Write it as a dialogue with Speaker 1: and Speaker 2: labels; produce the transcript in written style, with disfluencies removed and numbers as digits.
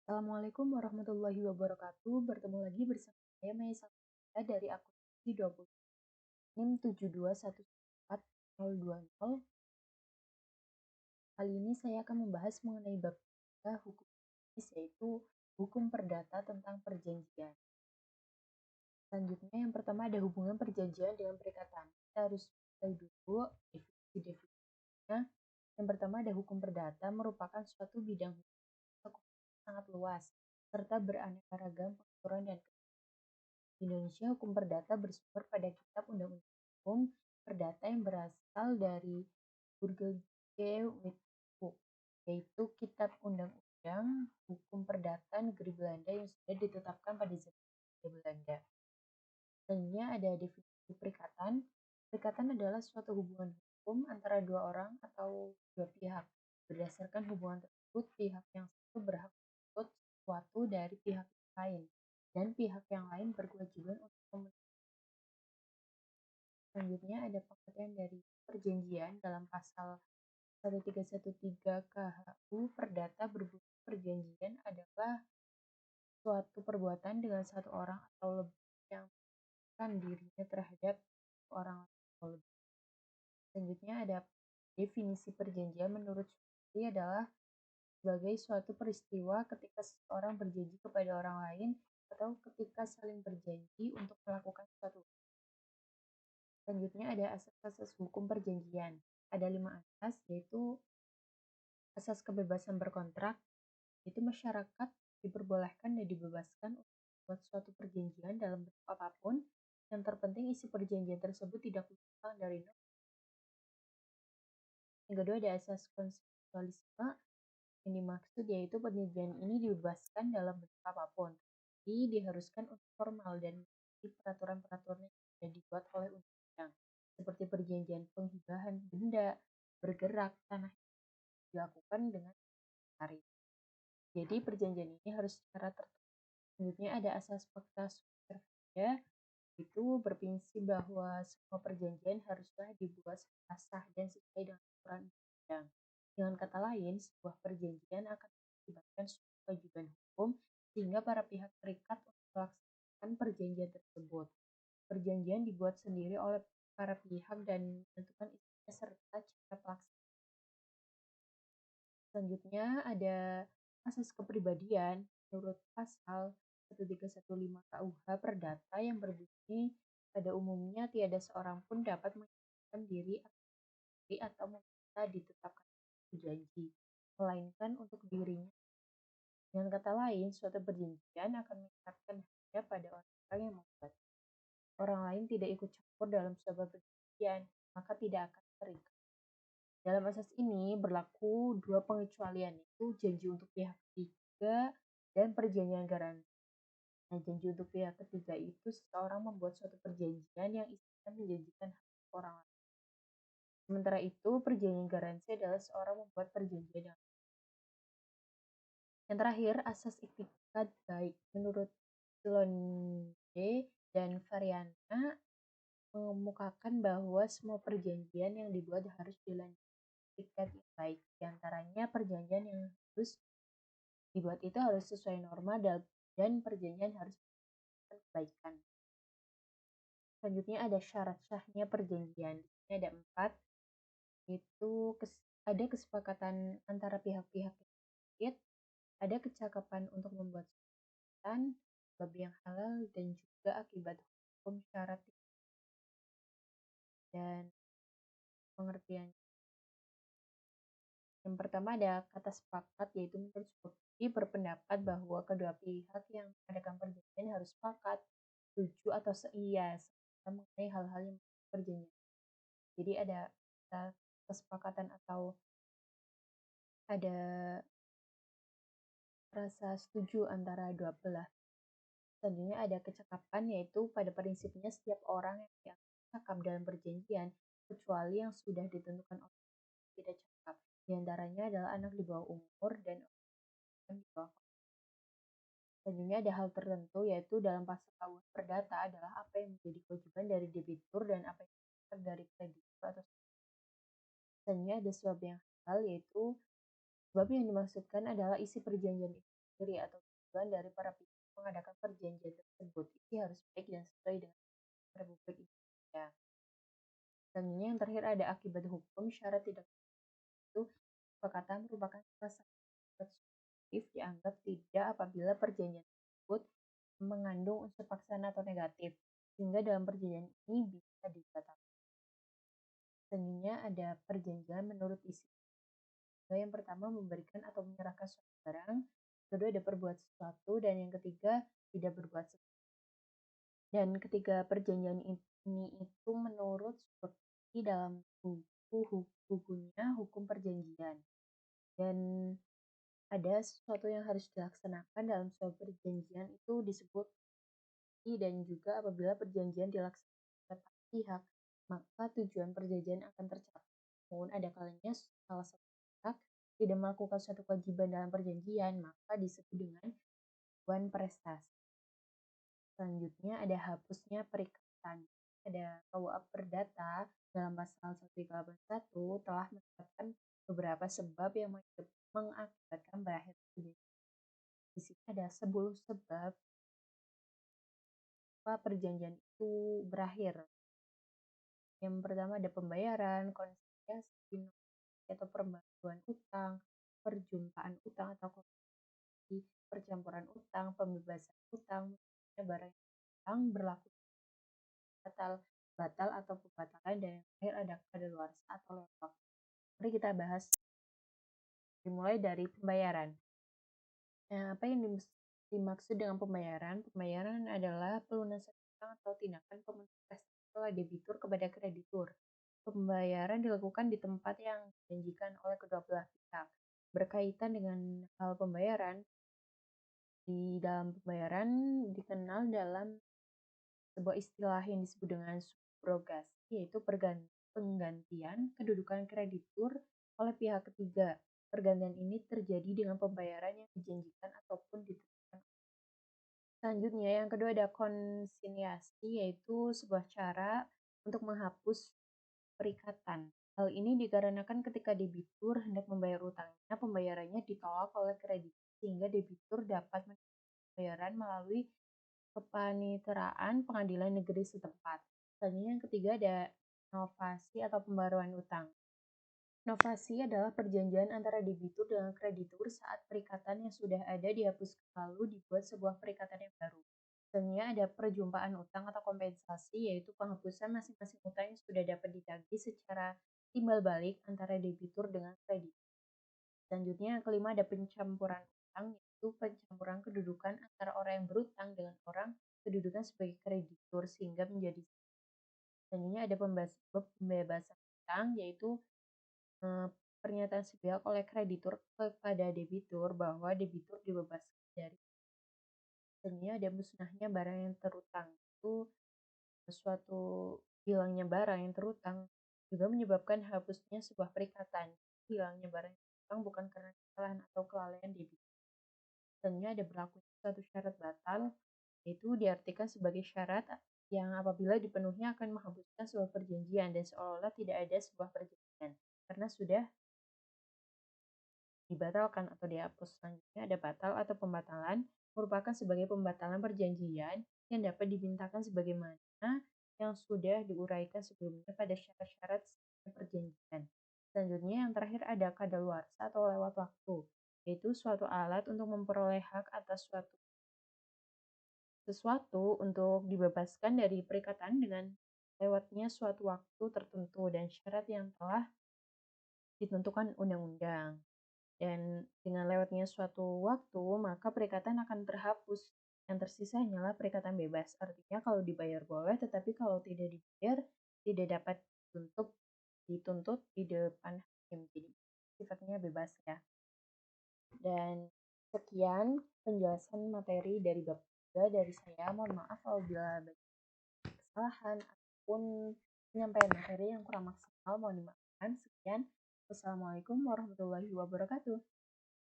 Speaker 1: Assalamualaikum warahmatullahi wabarakatuh. Bertemu lagi bersama saya Maya Safira dari akun 20 NIM 72144020. Kali ini saya akan membahas mengenai bab 3 hukum bisnis, yaitu hukum perdata tentang perjanjian. Selanjutnya yang pertama ada hubungan perjanjian dengan perikatan. Kita harus tahu dulu definisi-definisinya. Yang pertama ada hukum perdata merupakan suatu bidang hukum yang sangat luas serta beraneka ragam pengaturan dan di Indonesia, hukum perdata bersumber pada Kitab Undang-Undang Hukum Perdata yang berasal dari Burgerlijke Wetboek, yaitu Kitab Undang-Undang Hukum Perdata Negeri Belanda yang sudah ditetapkan pada zaman Belanda. Selanjutnya ada definisi perikatan. Perikatan adalah suatu hubungan hukum antara dua orang atau dua pihak. Berdasarkan hubungan tersebut, pihak yang satu berhak menuntut sesuatu dari pihak lain, dan pihak yang lain berkewajiban untuk memenuhi. Selanjutnya ada pengertian dari perjanjian dalam pasal 1313 KHU Perdata berbunyi perjanjian adalah suatu perbuatan dengan satu orang atau lebih yang dirinya terhadap orang atau lebih. Selanjutnya ada definisi perjanjian menurut Shukri adalah sebagai suatu peristiwa ketika seseorang berjanji kepada orang lain atau ketika saling berjanji untuk melakukan suatu. Selanjutnya ada asas-asas hukum perjanjian. Ada 5 asas, yaitu asas kebebasan berkontrak, yaitu masyarakat diperbolehkan dan dibebaskan untuk membuat suatu perjanjian dalam bentuk apapun. Yang terpenting isi perjanjian tersebut tidak menyimpang dari norma. Yang kedua ada asas konsensualisme. Yang dimaksud yaitu perjanjian ini dibebaskan dalam bentuk apapun, tapi diharuskan untuk formal dan mengikuti peraturan-peraturan yang sudah dibuat oleh undang-undang, seperti perjanjian penghibahan benda bergerak tanah dilakukan dengan tarif. Jadi perjanjian ini harus secara tertulis. Selanjutnya ada asas pacta sunt servanda, itu berprinsip bahwa semua perjanjian haruslah dibuat secara sah dan sesuai dengan aturan undang-undang. Dengan kata lain, sebuah perjanjian akan mengakibatkan suatu kewajiban hukum sehingga para pihak terikat untuk melaksanakan perjanjian tersebut. Perjanjian dibuat sendiri oleh para pihak dan menentukan isinya serta cara pelaksanaan. Selanjutnya ada asas kepribadian menurut pasal 1315 KUH Perdata yang berbunyi pada umumnya tiada seorang pun dapat menyatakan diri atau meminta ditetapkan janji, melainkan untuk dirinya. Dengan kata lain, suatu perjanjian akan meningkatkan harga pada orang yang membuat. Orang lain tidak ikut campur dalam sebuah perjanjian, maka tidak akan terikat. Dalam asas ini berlaku dua pengecualian, yaitu janji untuk pihak ketiga dan perjanjian garansi. Nah, janji untuk pihak ketiga itu seseorang membuat suatu perjanjian yang isinya menjanjikan hak orang lain. Sementara itu, perjanjian garansi adalah seorang membuat perjanjian yang terakhir, asas etikat baik. Menurut Londe dan Variana mengemukakan bahwa semua perjanjian yang dibuat harus dilanjutkan etikat yang baik. Di antaranya perjanjian yang harus dibuat itu harus sesuai norma dan perjanjian harus menghasilkan kebaikan. Selanjutnya ada syarat sahnya perjanjian. Ini ada 4, itu ada kesepakatan antara pihak-pihak terkait, ada kecakapan untuk membuat kesepakatan, bab yang halal, dan juga akibat hukum syarat dan pengertian. Yang pertama ada kata sepakat, yaitu menurut Shukri berpendapat bahwa kedua pihak yang mengadakan perjanjian harus sepakat, setuju atau seia mengenai hal-hal yang perjanjian. Jadi ada kesepakatan atau ada rasa setuju antara dua belah. Selanjutnya ada kecakapan, yaitu pada prinsipnya setiap orang yang cakap dalam perjanjian, kecuali yang sudah ditentukan oleh tidak cakap. Di antaranya adalah anak di bawah umur dan orang di bawah. Selanjutnya ada hal tertentu, yaitu dalam pasal KUH Perdata adalah apa yang menjadi kewajiban dari debitur dan apa yang dari kreditur atau. Selanjutnya ada sebab yang hal, yaitu sebab yang dimaksudkan adalah isi perjanjian itu sendiri atau tujuan dari para pihak mengadakan perjanjian tersebut. Ini harus baik dan sesuai dengan Republik Indonesia. Selanjutnya yang terakhir ada akibat hukum. Syarat tidak itu kesepakatan merupakan salah satu akibat subjektif dianggap tidak apabila perjanjian tersebut mengandung unsur paksaan atau negatif, sehingga dalam perjanjian ini bisa dibatalkan. Selanjutnya ada perjanjian menurut isi. Yang pertama memberikan atau menyerahkan suatu barang, kedua ada berbuat sesuatu, dan yang ketiga tidak berbuat sesuatu. Dan ketiga perjanjian ini itu menurut seperti dalam bukunya hukum perjanjian. Dan ada sesuatu yang harus dilaksanakan dalam suatu perjanjian itu disebut dan juga apabila perjanjian dilaksanakan oleh pihak, maka tujuan perjanjian akan tercapai. Namun ada kalanya salah satu pihak tidak melakukan suatu kewajiban dalam perjanjian, maka disebut dengan tujuan prestasi. Selanjutnya ada hapusnya perikatan. Ada KUA Perdata dalam pasal 181 telah menetapkan beberapa sebab yang mengakibatkan berakhir perjanjian. Di sini ada 10 sebab perjanjian itu berakhir. Yang pertama ada pembayaran, konsiliasi atau perbantuan utang, perjumpaan utang atau konversi, percampuran utang, pembebasan utang, barang utang berlaku batal atau pembatalan, dan yang terakhir ada kadaluarsa atau lewat waktu. Mari kita bahas dimulai dari pembayaran. Nah, apa yang dimaksud dengan pembayaran? Pembayaran adalah pelunasan utang atau tindakan pemenuhan prestasi oleh debitur kepada kreditur. Pembayaran dilakukan di tempat yang dijanjikan oleh kedua belah pihak. Berkaitan dengan hal pembayaran, di dalam pembayaran dikenal dalam sebuah istilah yang disebut dengan subrogasi, yaitu penggantian kedudukan kreditur oleh pihak ketiga. Pergantian ini terjadi dengan pembayaran yang dijanjikan ataupun ditentukan. Selanjutnya, yang kedua ada konsiliasi, yaitu sebuah cara untuk menghapus perikatan. Hal ini dikarenakan ketika debitur hendak membayar utangnya, pembayarannya ditolak oleh kreditur sehingga debitur dapat pembayaran melalui kepaniteraan pengadilan negeri setempat. Selanjutnya yang ketiga ada novasi atau pembaruan utang. Novasi adalah perjanjian antara debitur dengan kreditur saat perikatan yang sudah ada dihapuskan lalu dibuat sebuah perikatan yang baru. Selanjutnya ada perjumpaan utang atau kompensasi, yaitu penghapusan masing-masing utang yang sudah dapat ditagih secara timbal balik antara debitur dengan kreditur. Selanjutnya yang kelima ada pencampuran utang, yaitu pencampuran kedudukan antara orang yang berutang dengan orang kedudukan sebagai kreditur sehingga menjadi. Selanjutnya ada pembebasan utang, yaitu pernyataan sepihak oleh kreditur kepada debitur bahwa debitur dibebaskan dari. Selanjutnya ada musnahnya barang yang terutang. Itu suatu hilangnya barang yang terutang juga menyebabkan hapusnya sebuah perikatan. Hilangnya barang yang terutang bukan karena kesalahan atau kelalaian debitur. Selanjutnya ada berlaku suatu syarat batal, yaitu diartikan sebagai syarat yang apabila dipenuhi akan menghapuskan sebuah perjanjian dan seolah-olah tidak ada sebuah perjanjian karena sudah dibatalkan atau dihapus. Selanjutnya ada batal atau pembatalan, merupakan sebagai pembatalan perjanjian yang dapat dimintakan sebagaimana yang sudah diuraikan sebelumnya pada syarat-syarat perjanjian. Selanjutnya yang terakhir ada kadaluarsa atau lewat waktu, yaitu suatu alat untuk memperoleh hak atas sesuatu untuk dibebaskan dari perikatan dengan lewatnya suatu waktu tertentu dan syarat yang telah ditentukan undang-undang. Dan dengan lewatnya suatu waktu, maka perikatan akan terhapus. Yang tersisa hanyalah perikatan bebas. Artinya kalau dibayar boleh, tetapi kalau tidak dibayar, tidak dapat dituntut di depan hakim. Jadi sifatnya bebas ya. Dan sekian penjelasan materi dari bab 3 dari saya. Mohon maaf apabila ada kesalahan ataupun penyampaian materi yang kurang maksimal, mohon dimaafkan. Sekian. Wassalamualaikum warahmatullahi wabarakatuh.